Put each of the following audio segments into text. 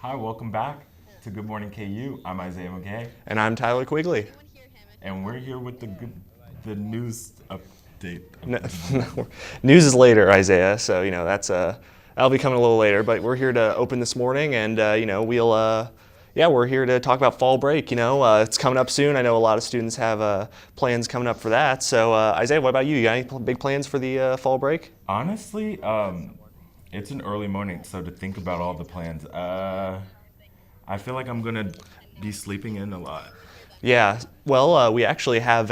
Hi, welcome back to Good Morning KU. I'm Isaiah McKay, And I'm Tyler Quigley. and we're here with the news update. News is later, Isaiah, so that'll be coming a little later. But we're here to open this morning, and we're here to talk about fall break. It's coming up soon. I know a lot of students have plans coming up for that. So Isaiah, what about you? You got any big plans for the fall break? Honestly, it's an early morning, so to think about all the plans, I feel like I'm gonna be sleeping in a lot. Yeah, well, we actually have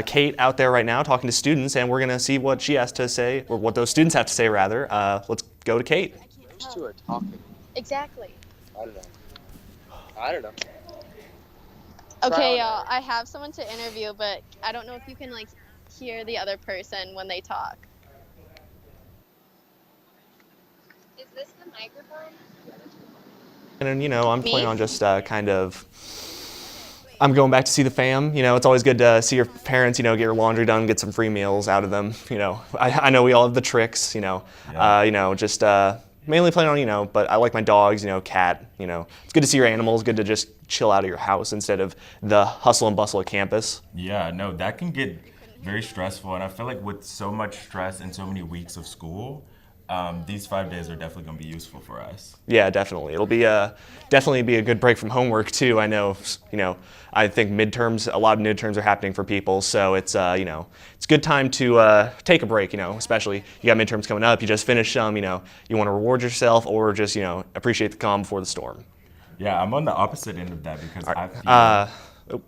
Kate out there right now talking to students, and we're gonna see what she has to say, or what those students have to say rather. Let's go to Kate. Those two are talking. Exactly. I don't know. Okay, y'all, I have someone to interview, but I don't know if you can, hear the other person when they talk. Is this the microphone? And I'm planning on just I'm going back to see the fam. It's always good to see your parents, get your laundry done, get some free meals out of them. I know we all have the tricks, just mainly planning on, but I like my dogs, cat, it's good to see your animals, good to just chill out of your house instead of the hustle and bustle of campus. Yeah, no, that can get very stressful, and I feel like with so much stress and so many weeks of school, these 5 days are definitely going to be useful for us. Yeah, definitely. It'll be definitely be a good break from homework too. I know, I think a lot of midterms are happening for people, so it's it's a good time to take a break. Especially you got midterms coming up. You just finished some. You want to reward yourself or just appreciate the calm before the storm. Yeah, I'm on the opposite end of that because I feel.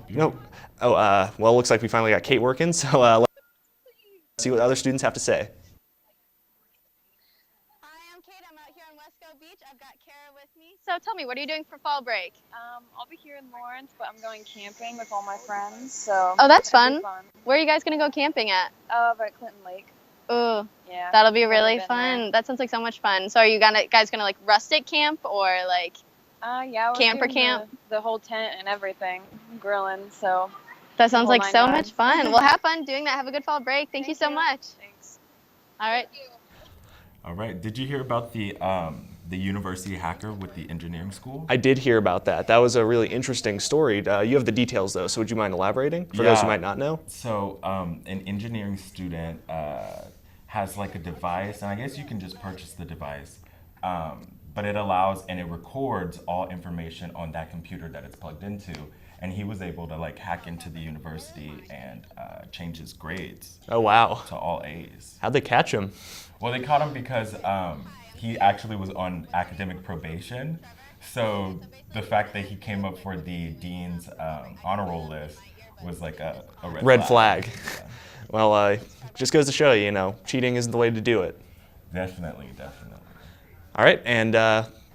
Nope. Well, it looks like we finally got Kate working. So let's see what other students have to say. Beach. I've got Kara with me. So tell me, what are you doing for fall break? I'll be here in Lawrence, but I'm going camping with all my friends. So Oh, that's it'll be fun. Where are you guys going to go camping at? Over at Clinton Lake. Ooh, Yeah. that'll be I've really been fun. there. That sounds like so much fun. So are you guys gonna rustic camp or Yeah, we're camper doing camp? The whole tent and everything, grilling. So That sounds whole like nine so yards. much fun. Well, have fun doing that. Have a good fall break. Thank you so much. Thanks. All right. All right. Did you hear about the university hacker with the engineering school? I did hear about that. That was a really interesting story. You have the details though, so would you mind elaborating for those who might not know? So an engineering student has a device, and I guess you can just purchase the device, but it allows and it records all information on that computer that it's plugged into. And he was able to hack into the university and change his grades. Oh wow! To all A's. How'd they catch him? Well, they caught him because he actually was on academic probation. So the fact that he came up for the dean's honor roll list was a red flag. Yeah. Well, just goes to show you, cheating isn't the way to do it. Definitely. All right, and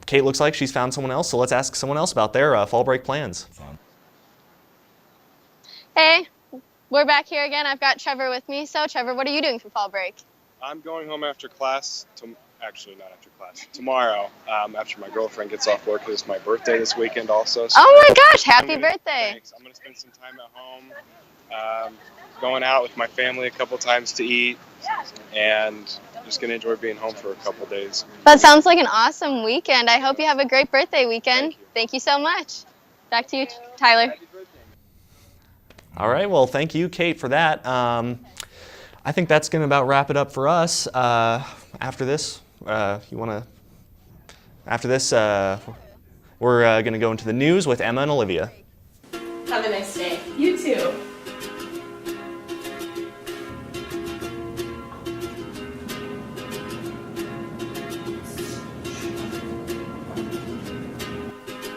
Kate looks like she's found someone else, so let's ask someone else about their fall break plans. Hey, we're back here again. I've got Trevor with me. So Trevor, what are you doing for fall break? I'm going home after class. Actually, not after class. Tomorrow, after my girlfriend gets off work, because it's my birthday this weekend also. So Oh my gosh, happy birthday. Thanks. I'm going to spend some time at home, going out with my family a couple times to eat, and just going to enjoy being home for a couple days. That sounds like an awesome weekend. I hope you have a great birthday weekend. Thank you so much. Back to you, Tyler. Happy birthday. All right, well, thank you, Kate, for that. I think that's going to about wrap it up for us. After this, we're going to go into the news with Emma and Olivia. Have a nice day. You too.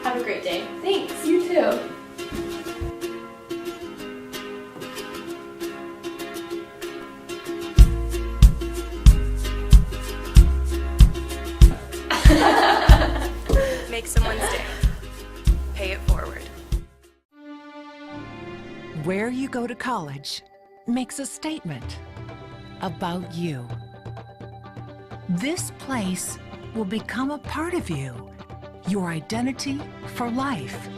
Have a great day. Thanks. You too. Make someone's day. Pay it forward. Where you go to college makes a statement about you. This place will become a part of you, your identity for life.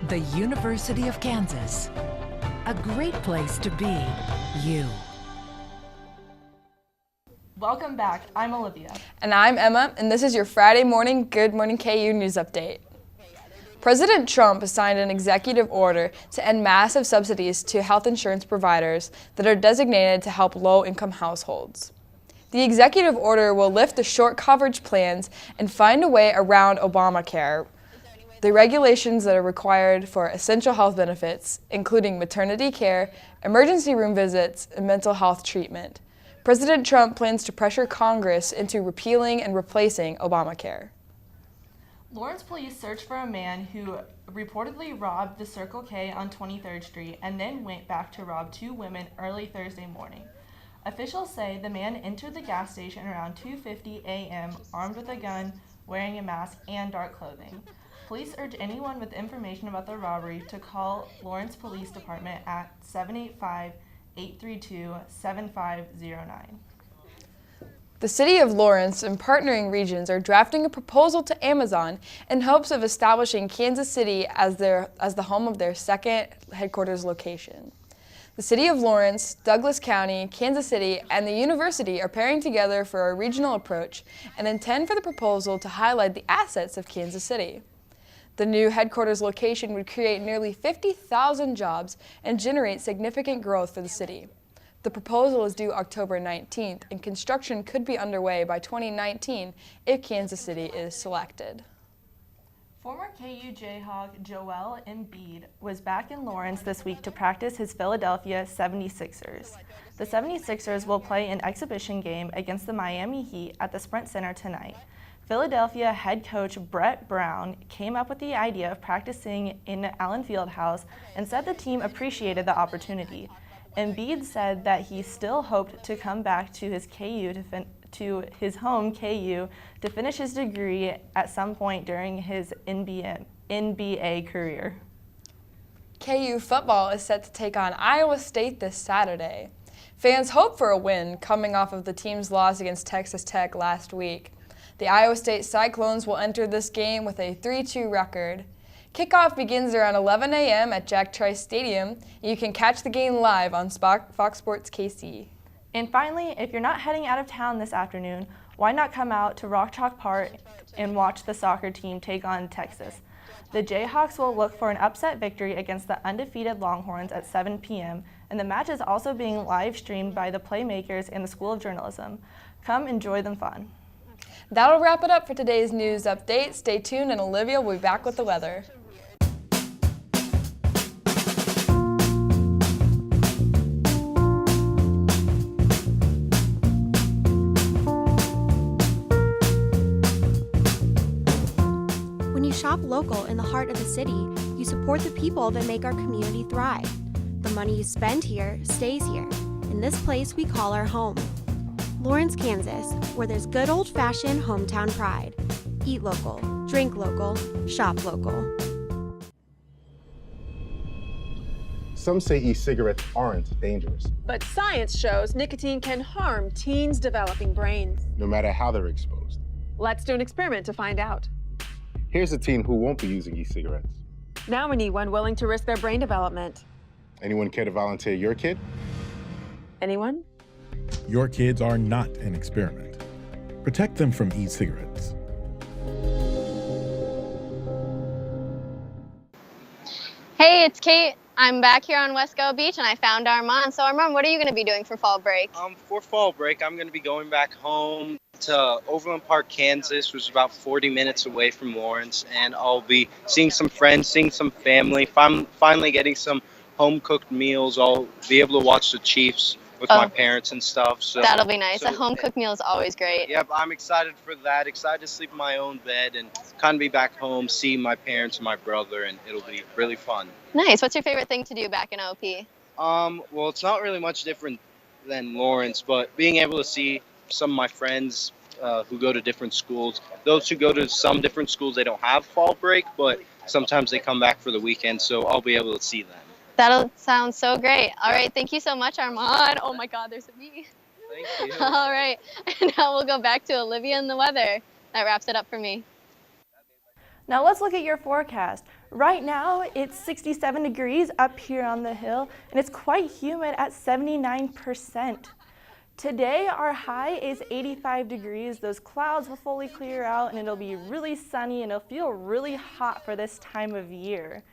The University of Kansas. A great place to be you. Welcome back. I'm Olivia. And I'm Emma, and this is your Friday morning Good Morning KU news update. President Trump signed an executive order to end massive subsidies to health insurance providers that are designated to help low-income households. The executive order will lift the short coverage plans and find a way around Obamacare, the regulations that are required for essential health benefits, including maternity care, emergency room visits, and mental health treatment. President Trump plans to pressure Congress into repealing and replacing Obamacare. Lawrence police searched for a man who reportedly robbed the Circle K on 23rd Street and then went back to rob 2 women early Thursday morning. Officials say the man entered the gas station around 2:50 a.m. armed with a gun, wearing a mask, and dark clothing. Police urge anyone with information about the robbery to call Lawrence Police Department at 785-832-7509. The City of Lawrence and partnering regions are drafting a proposal to Amazon in hopes of establishing Kansas City as the home of their second headquarters location. The City of Lawrence, Douglas County, Kansas City, and the university are pairing together for a regional approach and intend for the proposal to highlight the assets of Kansas City. The new headquarters location would create nearly 50,000 jobs and generate significant growth for the city. The proposal is due October 19th, and construction could be underway by 2019 if Kansas City is selected. Former KU Jayhawk Joel Embiid was back in Lawrence this week to practice his Philadelphia 76ers. The 76ers will play an exhibition game against the Miami Heat at the Sprint Center tonight. Philadelphia head coach Brett Brown came up with the idea of practicing in Allen Fieldhouse and said the team appreciated the opportunity. Embiid said that he still hoped to come back to his his home KU to finish his degree at some point during his NBA career. KU football is set to take on Iowa State this Saturday. Fans hope for a win coming off of the team's loss against Texas Tech last week. The Iowa State Cyclones will enter this game with a 3-2 record. Kickoff begins around 11 a.m. at Jack Trice Stadium. You can catch the game live on Fox Sports KC. And finally, if you're not heading out of town this afternoon, why not come out to Rock Chalk Park and watch the soccer team take on Texas? The Jayhawks will look for an upset victory against the undefeated Longhorns at 7 p.m., and the match is also being live streamed by the Playmakers and the School of Journalism. Come enjoy the fun. That'll wrap it up for today's news update. Stay tuned, and Olivia will be back with the weather. Shop local in the heart of the city, you support the people that make our community thrive. The money you spend here stays here, in this place we call our home. Lawrence, Kansas, where there's good old-fashioned hometown pride. Eat local, drink local, shop local. Some say e-cigarettes aren't dangerous. But science shows nicotine can harm teens' developing brains. No matter how they're exposed. Let's do an experiment to find out. Here's a teen who won't be using e-cigarettes. Now we need one willing to risk their brain development. Anyone care to volunteer your kid? Anyone? Your kids are not an experiment. Protect them from e-cigarettes. Hey, it's Kate. I'm back here on Wesco Beach, and I found Armand. So, Armand, what are you going to be doing for fall break? For fall break, I'm going to be going back home to Overland Park, Kansas, which is about 40 minutes away from Lawrence, and I'll be seeing some friends, seeing some family, finally getting some home-cooked meals. I'll be able to watch the Chiefs with my parents and stuff. So that'll be nice. A home-cooked meal is always great. Yep, I'm excited for that. Excited to sleep in my own bed and kind of be back home, see my parents and my brother, and it'll be really fun. Nice. What's your favorite thing to do back in OP? Well, it's not really much different than Lawrence, but being able to see some of my friends who go to different schools. Those who go to some different schools, they don't have fall break, but sometimes they come back for the weekend, so I'll be able to see them. That'll sound so great. All right, thank you so much, Armand. Oh my God, there's a bee. Thank you. All right, and now we'll go back to Olivia and the weather. That wraps it up for me. Now let's look at your forecast. Right now, it's 67 degrees up here on the hill, and it's quite humid at 79%. Today, our high is 85 degrees. Those clouds will fully clear out, and it'll be really sunny, and it'll feel really hot for this time of year.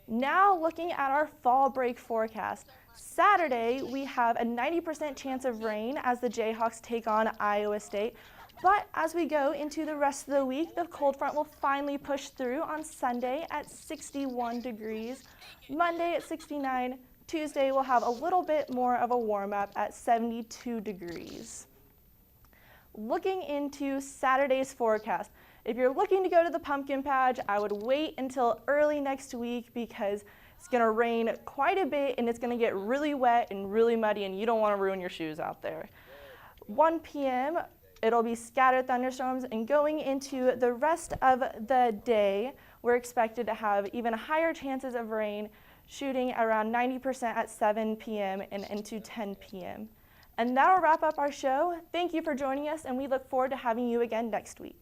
Now, looking at our fall break forecast. Saturday, we have a 90% chance of rain as the Jayhawks take on Iowa State. But as we go into the rest of the week, the cold front will finally push through on Sunday at 61 degrees, Monday at 69, Tuesday we'll have a little bit more of a warm up at 72 degrees. Looking into Saturday's forecast, if you're looking to go to the pumpkin patch, I would wait until early next week because it's going to rain quite a bit and it's going to get really wet and really muddy and you don't want to ruin your shoes out there. 1 p.m. it'll be scattered thunderstorms, and going into the rest of the day, we're expected to have even higher chances of rain, shooting around 90% at 7 p.m. and into 10 p.m. And that'll wrap up our show. Thank you for joining us, and we look forward to having you again next week.